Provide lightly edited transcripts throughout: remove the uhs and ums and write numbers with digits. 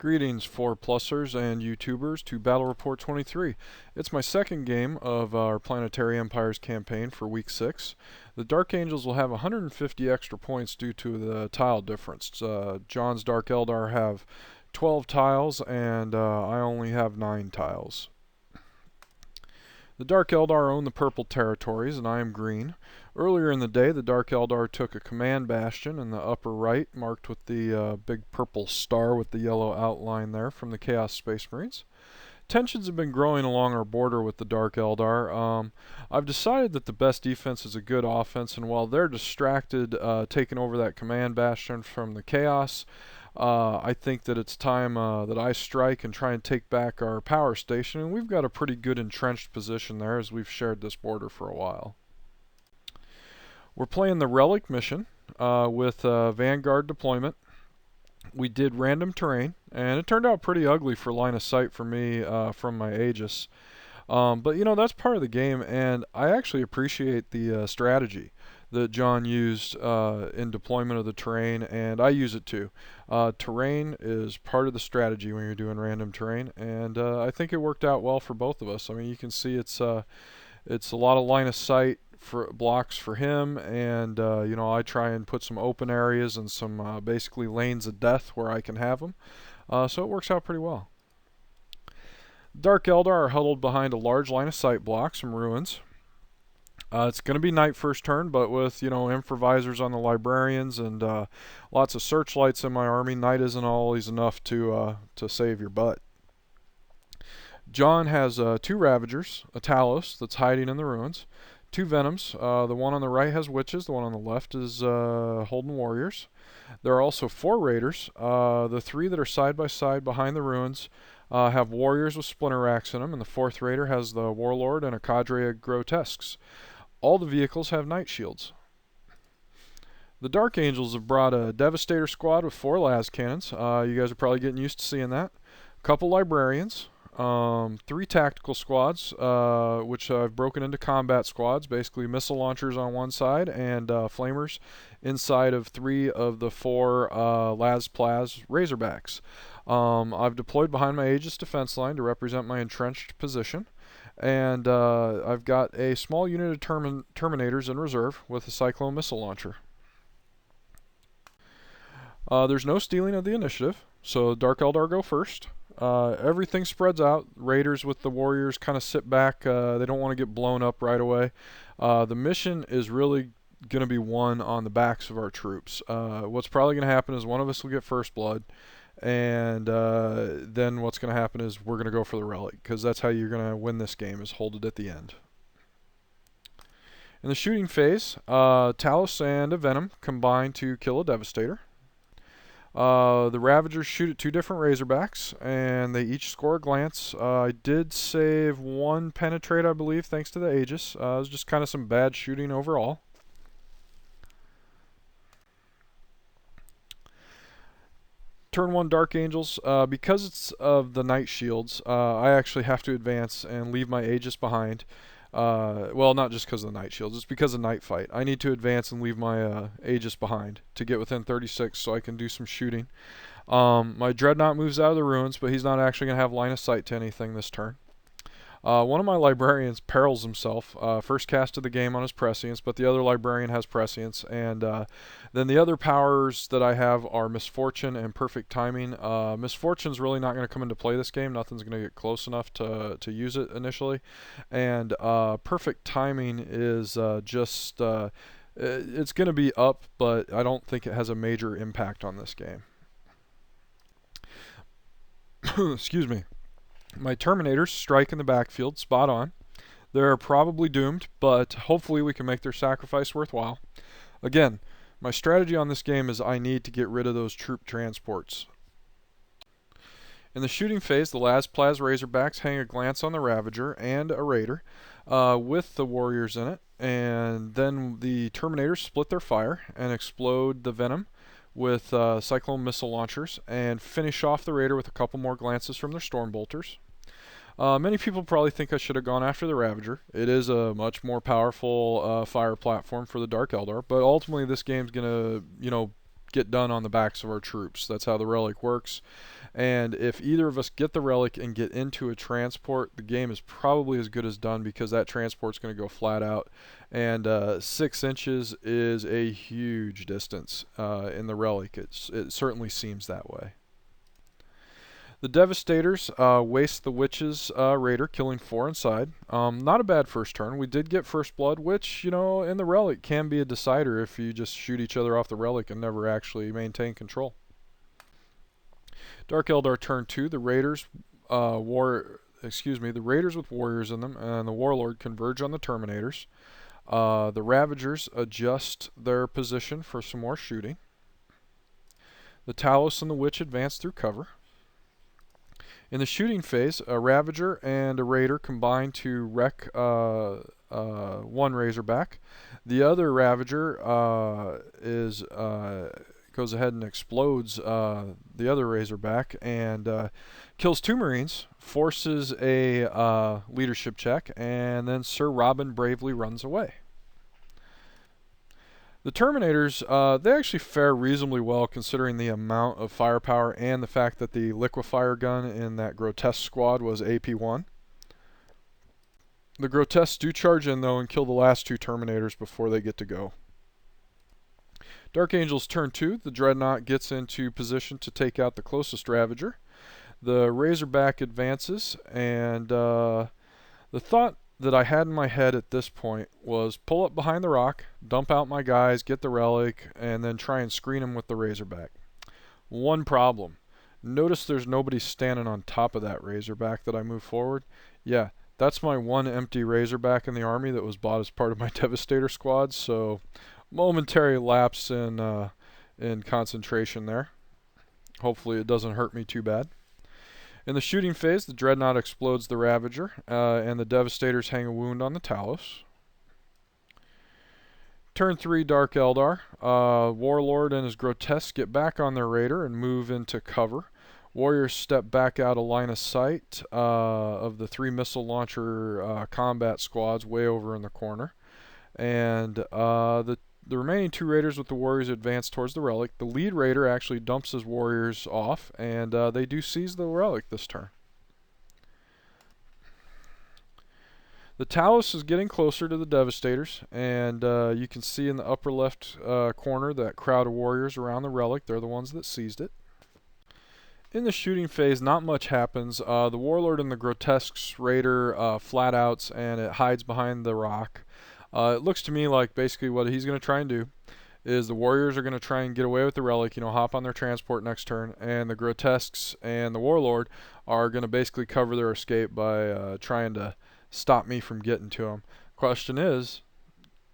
Greetings 4-plussers and YouTubers to Battle Report 23. It's my second game of our Planetary Empires campaign for week 6. The Dark Angels will have 150 extra points due to the tile difference. John's Dark Eldar have 12 tiles and I only have 9 tiles. The Dark Eldar own the purple territories and I am green. Earlier in the day, the Dark Eldar took a command bastion in the upper right, marked with the big purple star with the yellow outline there from the Chaos Space Marines. Tensions have been growing along our border with the Dark Eldar. I've decided that the best defense is a good offense, and while they're distracted taking over that command bastion from the Chaos, I think that it's time that I strike and try and take back our power station, and we've got a pretty good entrenched position there as we've shared this border for a while. We're playing the Relic mission with Vanguard deployment. We did random terrain, and it turned out pretty ugly for line of sight for me from my Aegis. But you know, that's part of the game, and I actually appreciate the strategy that John used in deployment of the terrain, and I use it too. Terrain is part of the strategy when you're doing random terrain, and I think it worked out well for both of us. I mean, you can see it's a lot of line of sight for blocks for him, and you know, I try and put some open areas and some basically lanes of death where I can have them. So it works out pretty well. Dark Eldar are huddled behind a large line of sight block, some ruins. It's going to be night first turn, but with, you know, improvisers on the librarians and lots of searchlights in my army, night isn't always enough to save your butt. John has 2 Ravagers, a Talos that's hiding in the ruins, 2 Venoms. The one on the right has Witches, the one on the left is holding Warriors. There are also 4 Raiders. The 3 that are side by side behind the ruins have Warriors with Splinter Racks in them, and the 4th Raider has the Warlord and a cadre of Grotesques. All the vehicles have Night Shields. The Dark Angels have brought a Devastator squad with 4 las cannons. You guys are probably getting used to seeing that. A couple Librarians. 3 tactical squads, which I've broken into combat squads, basically missile launchers on one side and flamers inside of 3 of the 4 Las-Plaz Razorbacks. I've deployed behind my Aegis defense line to represent my entrenched position, and I've got a small unit of Terminators in reserve with a Cyclone missile launcher. There's no stealing of the initiative, so Dark Eldar go first. Everything spreads out. Raiders with the Warriors kind of sit back. They don't want to get blown up right away. The mission is really going to be won on the backs of our troops. What's probably going to happen is one of us will get first blood, and then what's going to happen is we're going to go for the Relic, because that's how you're going to win this game, is hold it at the end. In the shooting phase, Talos and a Venom combine to kill a Devastator. The Ravagers shoot at 2 different Razorbacks, and they each score a glance. I did save 1 penetrate, I believe, thanks to the Aegis. It was just kind of some bad shooting overall. Turn 1 Dark Angels. Because it's of the Night Shields, I actually have to advance and leave my Aegis behind. Well, not just because of the Night Shields, it's because of Night Fight. I need to advance and leave my Aegis behind to get within 36 so I can do some shooting. My Dreadnought moves out of the ruins, but he's not actually going to have line of sight to anything this turn. One of my Librarians perils himself, first cast of the game on his Prescience, but the other Librarian has Prescience, and then the other powers that I have are Misfortune and Perfect Timing. Misfortune's really not going to come into play this game. Nothing's going to get close enough to use it initially, and Perfect Timing is it's going to be up, but I don't think it has a major impact on this game. Excuse me. My Terminators strike in the backfield, spot on. They're probably doomed, but hopefully we can make their sacrifice worthwhile. Again, my strategy on this game is I need to get rid of those troop transports. In the shooting phase, the Las-Plaz Razorbacks hang a glance on the Ravager and a Raider with the Warriors in it, and then the Terminators split their fire and explode the Venom with Cyclone missile launchers and finish off the Raider with a couple more glances from their Stormbolters. Many people probably think I should have gone after the Ravager. It is a much more powerful fire platform for the Dark Eldar, but ultimately this game's going to, you know, get done on the backs of our troops. That's how the relic works. And if either of us get the relic and get into a transport, the game is probably as good as done, because that transport's going to go flat out. And 6 inches is a huge distance in the relic. It certainly seems that way. The Devastators waste the Witch's Raider, killing 4 inside. Not a bad first turn. We did get First Blood, which, in the Relic can be a decider if you just shoot each other off the Relic and never actually maintain control. Dark Eldar turn 2. The Raiders, the Raiders with Warriors in them, and the Warlord converge on the Terminators. The Ravagers adjust their position for some more shooting. The Talos and the Witch advance through cover. In the shooting phase, a Ravager and a Raider combine to wreck one Razorback. The other Ravager goes ahead and explodes the other Razorback and kills 2 Marines, forces a leadership check, and then Sir Robin bravely runs away. The Terminators, they actually fare reasonably well considering the amount of firepower and the fact that the liquefier gun in that Grotesque squad was AP1. The Grotesques do charge in though and kill the last 2 Terminators before they get to go. Dark Angels turn 2. The Dreadnought gets into position to take out the closest Ravager. The Razorback advances, and the thought that I had in my head at this point was pull up behind the rock, dump out my guys, get the relic, and then try and screen them with the Razorback. One problem. Notice there's nobody standing on top of that Razorback that I move forward. Yeah, that's my one empty Razorback in the army that was bought as part of my Devastator squad, so momentary lapse in concentration there. Hopefully it doesn't hurt me too bad. In the shooting phase, the Dreadnought explodes the Ravager, and the Devastators hang a wound on the Talos. Turn 3, Dark Eldar. Warlord and his Grotesque get back on their Raider and move into cover. Warriors step back out of line of sight of the 3 missile launcher combat squads way over in the corner. And the remaining 2 Raiders with the Warriors advance towards the Relic. The lead Raider actually dumps his Warriors off, and they do seize the Relic this turn. The Talos is getting closer to the Devastators, and you can see in the upper left corner that crowd of Warriors around the Relic. They're the ones that seized it. In the shooting phase, not much happens. The Warlord and the Grotesque's Raider flat outs, and it hides behind the rock. It looks to me like basically what he's going to try and do is the Warriors are going to try and get away with the Relic, hop on their transport next turn, and the Grotesques and the Warlord are going to basically cover their escape by trying to stop me from getting to them. Question is,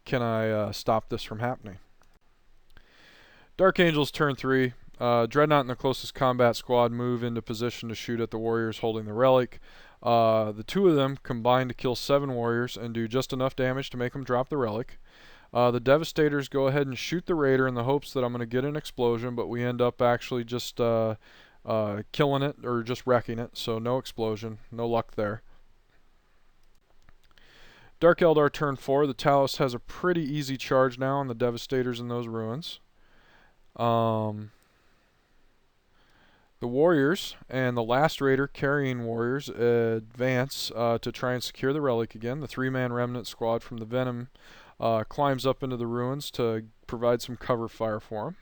can I stop this from happening? Dark Angels turn 3. Dreadnought and the closest combat squad move into position to shoot at the Warriors holding the Relic. The 2 of them combine to kill 7 Warriors and do just enough damage to make them drop the Relic. The Devastators go ahead and shoot the Raider in the hopes that I'm going to get an explosion, but we end up actually just killing it or just wrecking it, so no explosion, no luck there. Dark Eldar turn 4. The Talos has a pretty easy charge now on the Devastators in those ruins. The Warriors and the last Raider carrying Warriors advance to try and secure the Relic again. The 3-man remnant squad from the Venom climbs up into the ruins to provide some cover fire for them.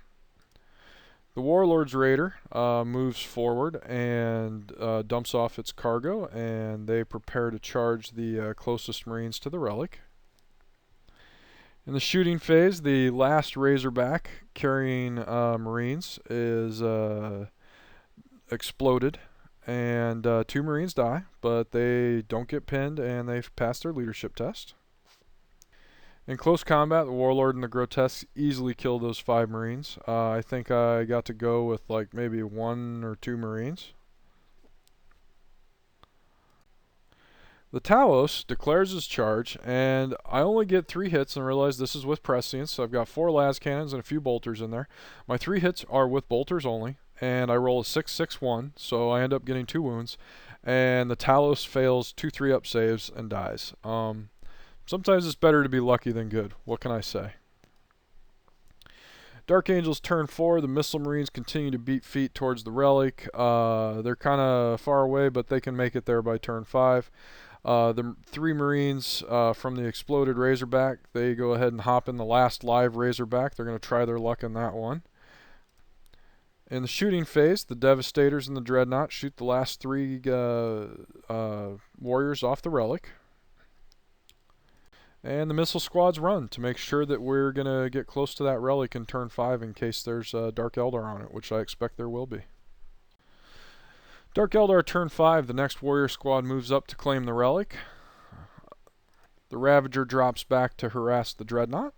The Warlord's Raider moves forward and dumps off its cargo, and they prepare to charge the closest Marines to the Relic. In the shooting phase, the last Razorback carrying Marines is exploded, and 2 Marines die, but they don't get pinned and they've passed their leadership test. In close combat, the Warlord and the Grotesque easily kill those 5 Marines. I think I got to go with like maybe 1 or 2 Marines. The Talos declares his charge, and I only get 3 hits and realize this is with prescience, so I've got 4 las cannons and a few bolters in there. My 3 hits are with bolters only, and I roll a 6-6-1, so I end up getting 2 wounds, and the Talos fails 2 3-up saves and dies. Sometimes it's better to be lucky than good. What can I say? Dark Angels turn 4, the Missile Marines continue to beat feet towards the relic. They're kind of far away, but they can make it there by turn 5. The 3 Marines from the exploded Razorback, they go ahead and hop in the last live Razorback. They're going to try their luck in that one. In the shooting phase, the Devastators and the Dreadnought shoot the last 3 warriors off the relic. And the missile squads run to make sure that we're going to get close to that relic in turn 5 in case there's Dark Eldar on it, which I expect there will be. Dark Eldar turn 5, the next warrior squad moves up to claim the relic. The Ravager drops back to harass the Dreadnought.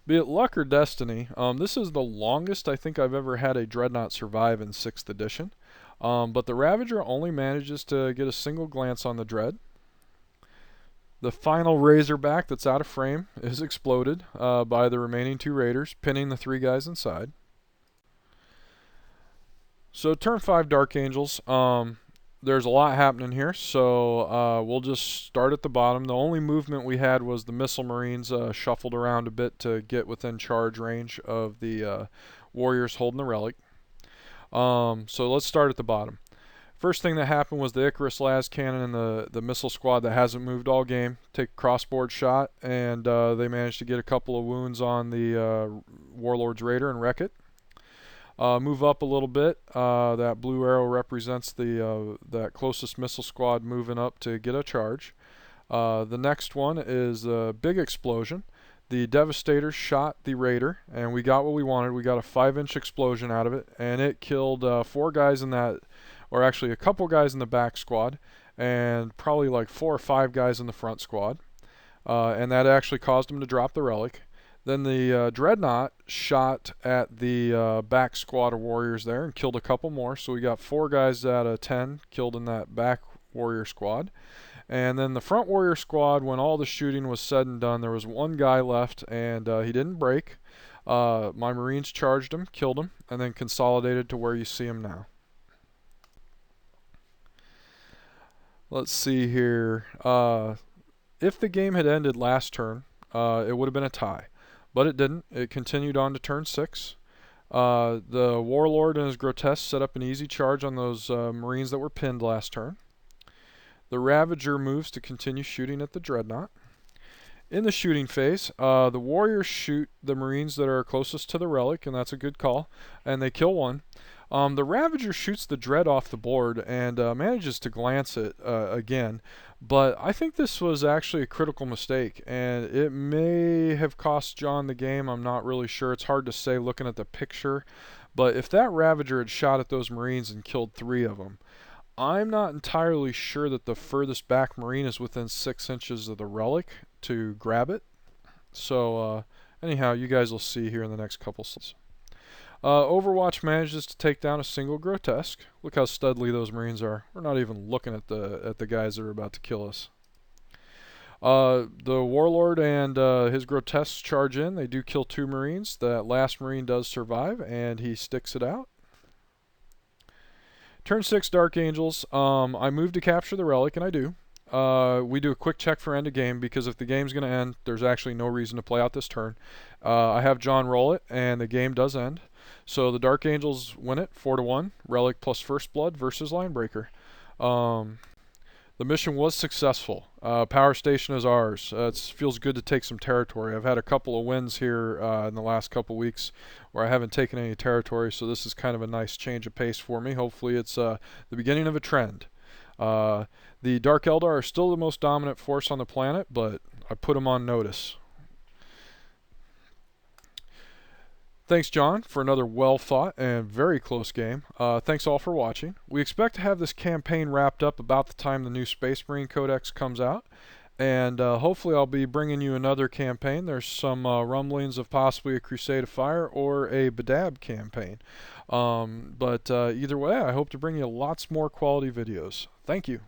Be it luck or destiny, this is the longest I think I've ever had a Dreadnought survive in 6th edition. But the Ravager only manages to get a single glance on the Dread. The final Razorback that's out of frame is exploded by the remaining 2 Raiders, pinning the 3 guys inside. So turn 5 Dark Angels, there's a lot happening here, so we'll just start at the bottom. The only movement we had was the Missile Marines shuffled around a bit to get within charge range of the warriors holding the relic. So let's start at the bottom. First thing that happened was the Icarus Las Cannon and the missile squad that hasn't moved all game take a crossboard shot, and they managed to get a couple of wounds on the Warlord's Raider and wreck it. Move up a little bit. That blue arrow represents that closest missile squad moving up to get a charge. The next one is a big explosion. The Devastators shot the Raider, and we got what we wanted. We got a 5-inch explosion out of it, and it killed 4 guys in that, or actually a couple guys in the back squad, and probably like 4 or 5 guys in the front squad. And that actually caused them to drop the relic. Then the Dreadnought shot at the back squad of warriors there and killed a couple more. So we got 4 guys out of 10 killed in that back warrior squad. And then the front warrior squad, when all the shooting was said and done, there was 1 guy left, and he didn't break. My Marines charged him, killed him, and then consolidated to where you see him now. Let's see here. If the game had ended last turn, it would have been a tie. But it didn't. It continued on to turn 6. The Warlord and his Grotesque set up an easy charge on those Marines that were pinned last turn. The Ravager moves to continue shooting at the Dreadnought. In the shooting phase, the Warriors shoot the Marines that are closest to the relic, and that's a good call, and they kill 1. The Ravager shoots the Dread off the board and manages to glance it again, but I think this was actually a critical mistake, and it may have cost John the game. I'm not really sure. It's hard to say looking at the picture, but if that Ravager had shot at those Marines and killed 3 of them, I'm not entirely sure that the furthest back Marine is within 6 inches of the relic to grab it. So anyhow, you guys will see here in the next couple slides. Overwatch manages to take down a single Grotesque. Look how studly those Marines are. We're not even looking at the guys that are about to kill us. The Warlord and his Grotesques charge in. They do kill 2 Marines. That last Marine does survive, and he sticks it out. Turn 6 Dark Angels. I move to capture the relic, and I do. We do a quick check for end of game, because if the game's going to end, there's actually no reason to play out this turn. I have John roll it, and the game does end. So the Dark Angels win it 4-1. Relic plus First Blood versus Linebreaker. The mission was successful. Power Station is ours. It feels good to take some territory. I've had a couple of wins here in the last couple weeks where I haven't taken any territory, so this is kind of a nice change of pace for me. Hopefully it's the beginning of a trend. The Dark Eldar are still the most dominant force on the planet, but I put them on notice. Thanks, John, for another well-fought and very close game. Thanks all for watching. We expect to have this campaign wrapped up about the time the new Space Marine Codex comes out, and hopefully I'll be bringing you another campaign. There's some rumblings of possibly a Crusade of Fire or a Badab campaign. But either way, I hope to bring you lots more quality videos. Thank you.